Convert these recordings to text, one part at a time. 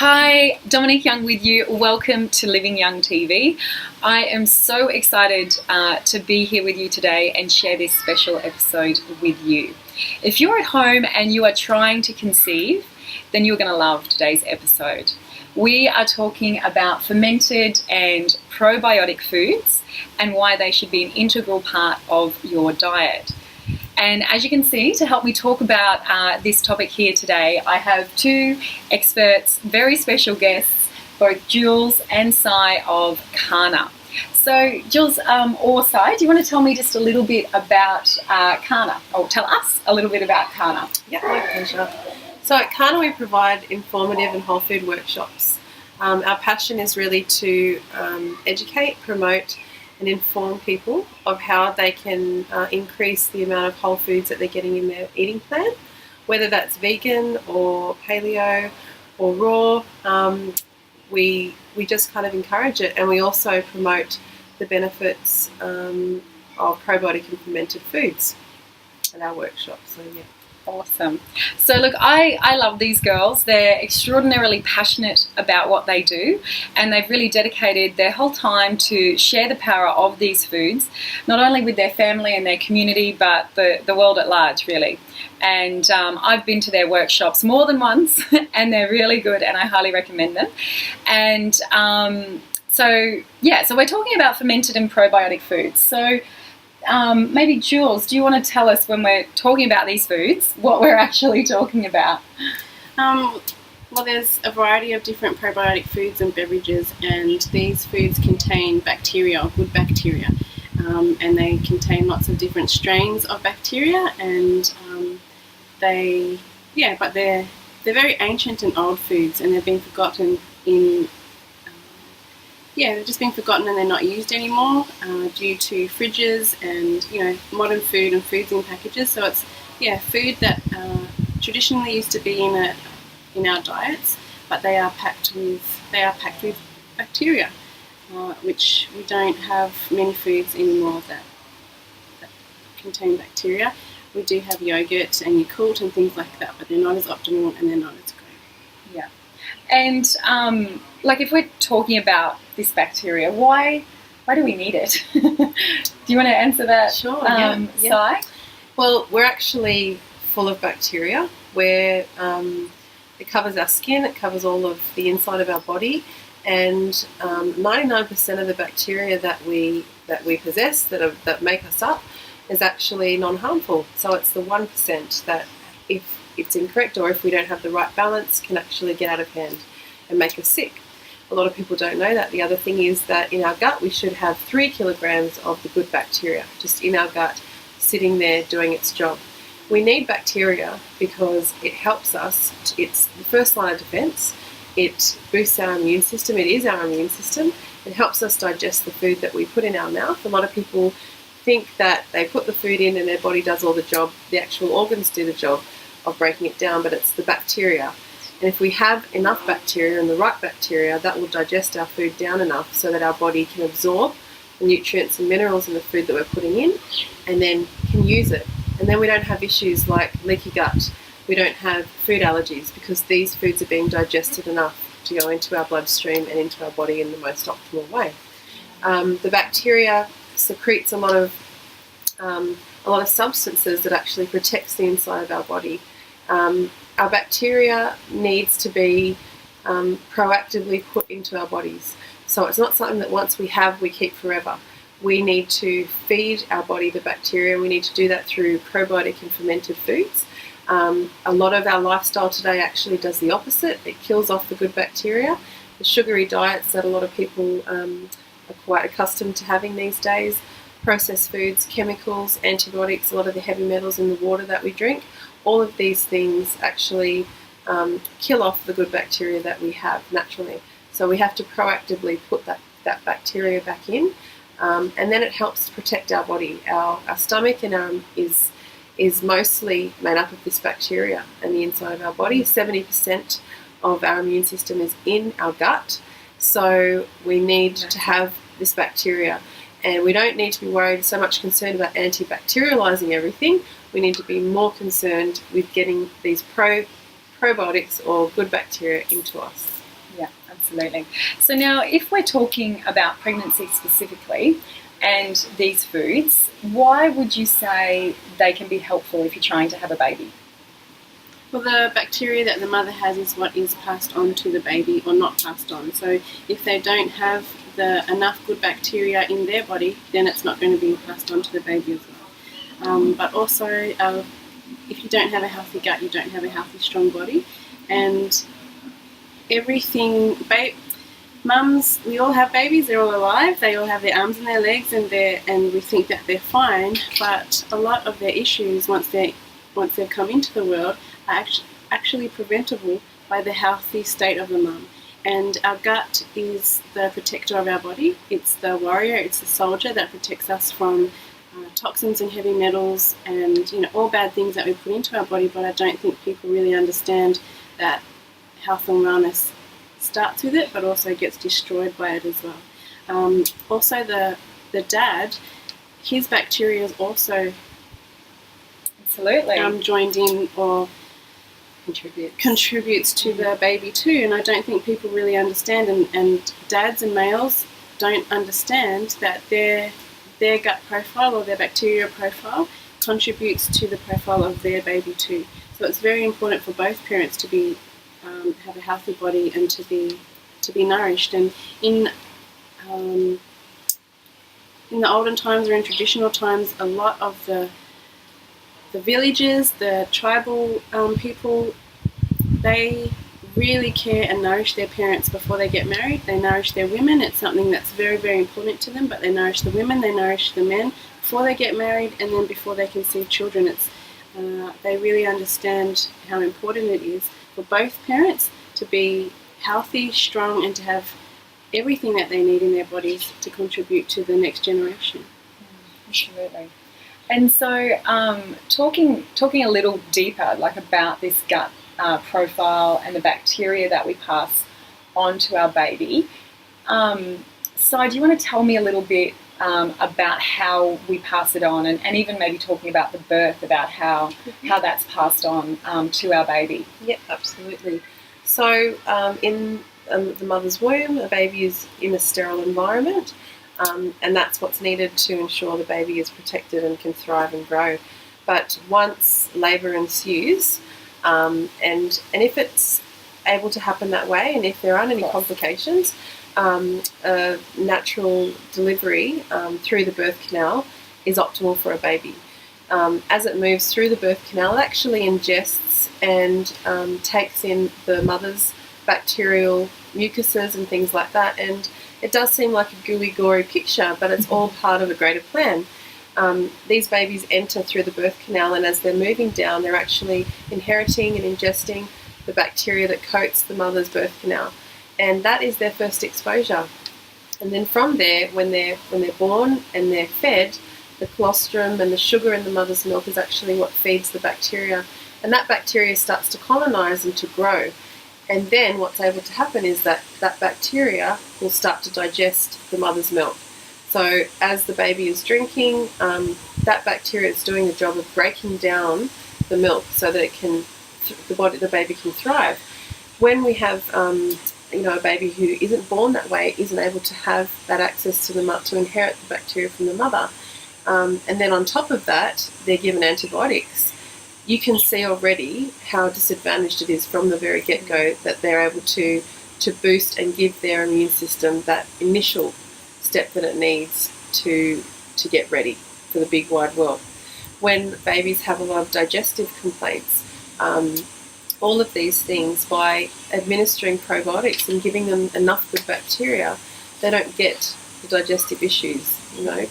Hi, Dominique Young with you. Welcome to Living Young TV. I am so excited to be here with you today and share this special episode with you. If you're at home and you are trying to conceive, then you're going to love today's episode. We are talking about fermented and probiotic foods and why they should be an integral part of your diet. And as you can see, to help me talk about this topic here today, I have two experts, very special guests, both Jules and Sai of Kana. So Jules or Sai, do you want to tell me just a little bit about Kana, or tell us a little bit about Kana? Yeah, my pleasure. So at Kana we provide informative and whole food workshops. Our passion is really to educate, promote and inform people of how they can increase the amount of whole foods that they're getting in their eating plan, whether that's vegan or paleo or raw. We just kind of encourage it, and we also promote the benefits of probiotic and fermented foods at our workshop. So yeah. Awesome. So look, I love these girls. They're extraordinarily passionate about what they do, and they've really dedicated their whole time to share the power of these foods, not only with their family and their community, but the world at large, really. And I've been to their workshops more than once, and they're really good, and I highly recommend them. And so we're talking about fermented and probiotic foods. So maybe Jules, do you want to tell us, when we're talking about these foods, what we're actually talking about? Well, there's a variety of different probiotic foods and beverages, and these foods contain bacteria, good bacteria, and they contain lots of different strains of bacteria, and they're very ancient and old foods, and they've been forgotten they've just been forgotten and they're not used anymore due to fridges and modern food and foods in packages. So it's food that traditionally used to be in our diets, but they are packed with bacteria, which we don't have many foods anymore that contain bacteria. We do have yogurt and Yakult and things like that, but they're not as optimal and they're not as great. Yeah. And if we're talking about this bacteria, why do we need it? Do you want to answer that? Sure. Sai? Well, we're actually full of bacteria. Where it covers our skin, it covers all of the inside of our body, and 99% of the bacteria that we possess that make us up is actually non-harmful. So it's the 1% that, if it's incorrect or if we don't have the right balance, can actually get out of hand and make us sick. A lot of people don't know that. The other thing is that in our gut we should have 3 kilograms of the good bacteria just in our gut, sitting there doing its job. We need bacteria because it helps us. It's the first line of defense. It boosts our immune system. It is our immune system. It helps us digest the food that we put in our mouth. A lot of people think that they put the food in and their body does all the job. The actual organs do the job of breaking it down, but it's the bacteria. And if we have enough bacteria and the right bacteria, that will digest our food down enough so that our body can absorb the nutrients and minerals in the food that we're putting in and then can use it. And then we don't have issues like leaky gut. We don't have food allergies because these foods are being digested enough to go into our bloodstream and into our body in the most optimal way. The bacteria secretes a lot of substances that actually protects the inside of our body. Our bacteria needs to be proactively put into our bodies. So it's not something that once we have, we keep forever. We need to feed our body the bacteria. We need to do that through probiotic and fermented foods. A lot of our lifestyle today actually does the opposite. It kills off the good bacteria. The sugary diets that a lot of people are quite accustomed to having these days, processed foods, chemicals, antibiotics, a lot of the heavy metals in the water that we drink, all of these things actually kill off the good bacteria that we have naturally. So we have to proactively put that bacteria back in, and then it helps to protect our body. Our stomach and is mostly made up of this bacteria, and the inside of our body, 70% of our immune system is in our gut. So we need to have this bacteria. And we don't need to be worried, so much concerned about antibacterializing everything. We need to be more concerned with getting these probiotics or good bacteria into us. Yeah, absolutely. So now, if we're talking about pregnancy specifically and these foods, why would you say they can be helpful if you're trying to have a baby? Well, the bacteria that the mother has is what is passed on to the baby or not passed on. So if they don't have enough good bacteria in their body, then it's not going to be passed on to the baby as well. But also, if you don't have a healthy gut, you don't have a healthy, strong body. And everything, mums, we all have babies, they're all alive, they all have their arms and their legs, and we think that they're fine, but a lot of their issues once they've come into the world are actually preventable by the healthy state of the mum. And our gut is the protector of our body. It's the warrior, it's the soldier that protects us from toxins and heavy metals and all bad things that we put into our body. But I don't think people really understand that health and wellness starts with it, but also gets destroyed by it as well. Also, the dad, his bacteria is also absolutely joined in or contributes to the baby too. And I don't think people really understand, and dads and males don't understand that their gut profile or their bacteria profile contributes to the profile of their baby too. So it's very important for both parents to be have a healthy body and to be nourished. And in the olden times or in traditional times, a lot of the villages, the tribal people, they really care and nourish their parents before they get married. They nourish their women. It's something that's very, very important to them, but they nourish the women, they nourish the men before they get married, and then before they conceive children. They really understand how important it is for both parents to be healthy, strong, and to have everything that they need in their bodies to contribute to the next generation. Absolutely. And so, talking a little deeper, like about this gut profile and the bacteria that we pass on to our baby. So, do you want to tell me a little bit about how we pass it on, and even maybe talking about the birth, about how that's passed on to our baby? Yep, absolutely. So, in the mother's womb, a baby is in a sterile environment. And that's what's needed to ensure the baby is protected and can thrive and grow. But once labour ensues, and if it's able to happen that way, and if there aren't any complications, a natural delivery through the birth canal is optimal for a baby. As it moves through the birth canal, it actually ingests and takes in the mother's bacterial mucuses and things like that, and it does seem like a gooey, gory picture, but it's all part of a greater plan. These babies enter through the birth canal, and as they're moving down, they're actually inheriting and ingesting the bacteria that coats the mother's birth canal, and that is their first exposure. And then from there, when they're born and they're fed, the colostrum and the sugar in the mother's milk is actually what feeds the bacteria, and that bacteria starts to colonize and to grow. And then what's able to happen is that bacteria will start to digest the mother's milk. So as the baby is drinking, that bacteria is doing the job of breaking down the milk so that the baby can thrive. When we have a baby who isn't born that way, isn't able to have that access to inherit the bacteria from the mother, and then on top of that, they're given antibiotics. You can see already how disadvantaged it is from the very get-go that they're able to boost and give their immune system that initial step that it needs to get ready for the big wide world. When babies have a lot of digestive complaints, all of these things, by administering probiotics and giving them enough good bacteria, they don't get the digestive issues,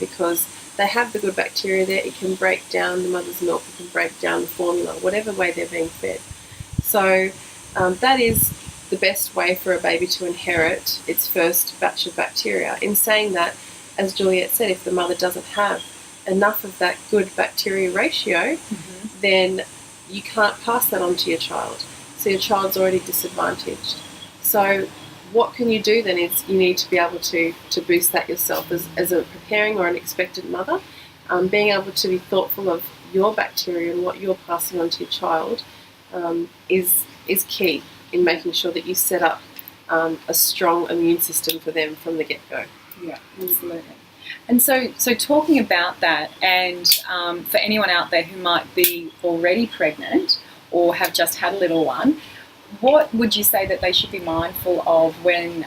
because they have the good bacteria there. It can break down the mother's milk, it can break down the formula, whatever way they're being fed. So that is the best way for a baby to inherit its first batch of bacteria. In saying that, as Juliet said, if the mother doesn't have enough of that good bacteria ratio, then you can't pass that on to your child. So your child's already disadvantaged. So what can you do then is you need to be able to boost that yourself as a preparing or an expectant mother. Being able to be thoughtful of your bacteria and what you're passing on to your child is key in making sure that you set up a strong immune system for them from the get-go. Yeah, absolutely. And so talking about that, and for anyone out there who might be already pregnant or have just had a little one, what would you say that they should be mindful of when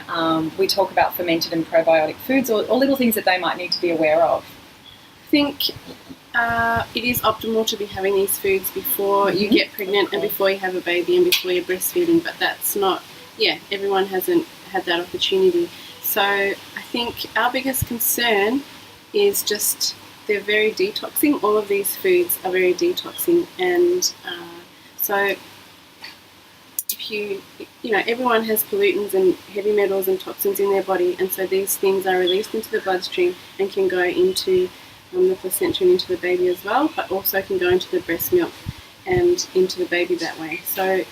we talk about fermented and probiotic foods, or little things that they might need to be aware of? I think it is optimal to be having these foods before you get pregnant and before you have a baby and before you're breastfeeding, but that's not, everyone hasn't had that opportunity. So I think our biggest concern is just they're very detoxing. All of these foods are very detoxing, and so if you know, everyone has pollutants and heavy metals and toxins in their body, and so these things are released into the bloodstream and can go into the placenta and into the baby as well, but also can go into the breast milk and into the baby that way. So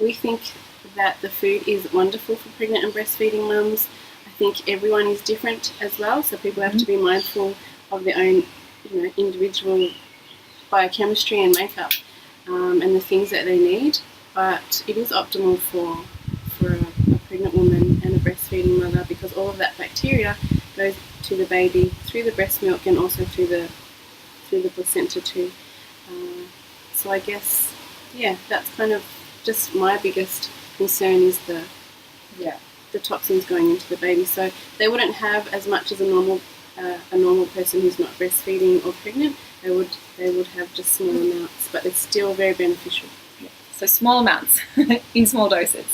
we think that the food is wonderful for pregnant and breastfeeding mums. I think everyone is different as well, so people have to be mindful of their own, individual biochemistry and makeup and the things that they need. But it is optimal for a pregnant woman and a breastfeeding mother, because all of that bacteria goes to the baby through the breast milk and also through the placenta too. So I guess, that's kind of just my biggest concern is the toxins going into the baby. So they wouldn't have as much as a normal person who's not breastfeeding or pregnant. They would have just small amounts, but it's still very beneficial. Yeah. So small amounts in small doses.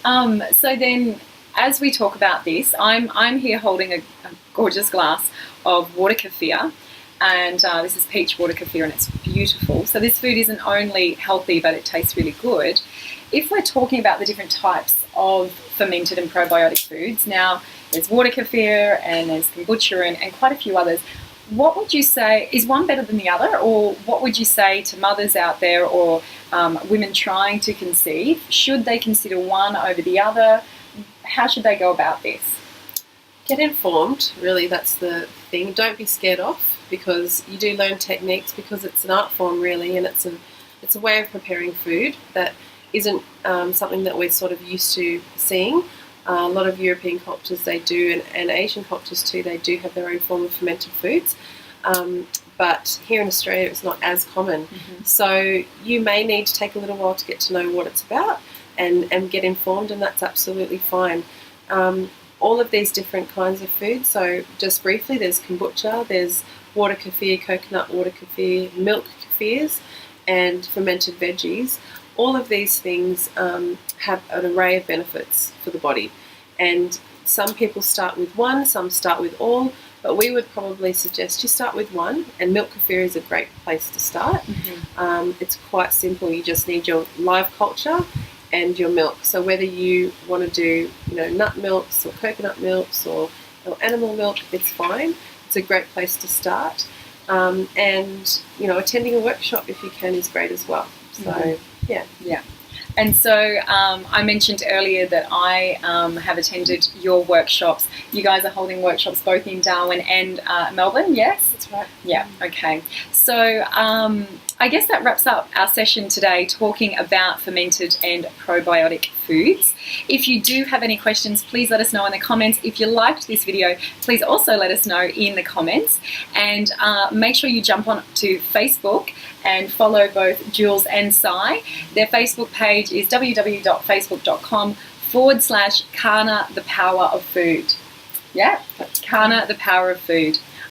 So then, as we talk about this, I'm here holding a gorgeous glass of water kefir, and this is peach water kefir, and it's beautiful. So this food isn't only healthy, but it tastes really good. If we're talking about the different types of fermented and probiotic foods, now there's water kefir and there's kombucha and quite a few others. What would you say, is one better than the other, or what would you say to mothers out there or women trying to conceive? Should they consider one over the other? How should they go about this? Get informed, really, that's the thing. Don't be scared off, because you do learn techniques, because it's an art form really, and it's a way of preparing food that isn't something that we're sort of used to seeing. A lot of European cultures, they do, and Asian cultures too, they do have their own form of fermented foods. But here in Australia, it's not as common. So you may need to take a little while to get to know what it's about and get informed, and that's absolutely fine. All of these different kinds of foods, so just briefly, there's kombucha, there's water kefir, coconut water kefir, milk kefirs, and fermented veggies. All of these things have an array of benefits for the body, and some people start with one, some start with all, but we would probably suggest you start with one, and milk kefir is a great place to start. It's quite simple. You just need your live culture and your milk. So whether you want to do nut milks or coconut milks or animal milk, it's fine. It's a great place to start. And attending a workshop if you can is great as well. So yeah. And so I mentioned earlier that I have attended your workshops. You guys are holding workshops both in Darwin and Melbourne, yes? That's right. Yeah, okay. So I guess that wraps up our session today, talking about fermented and probiotic foods. If you do have any questions, please let us know in the comments. If you liked this video, please also let us know in the comments. And make sure you jump on to Facebook and follow both Jules and Sai. Their Facebook page is www.facebook.com/Kana the Power of Food. Yeah, that's Kana the Power of Food.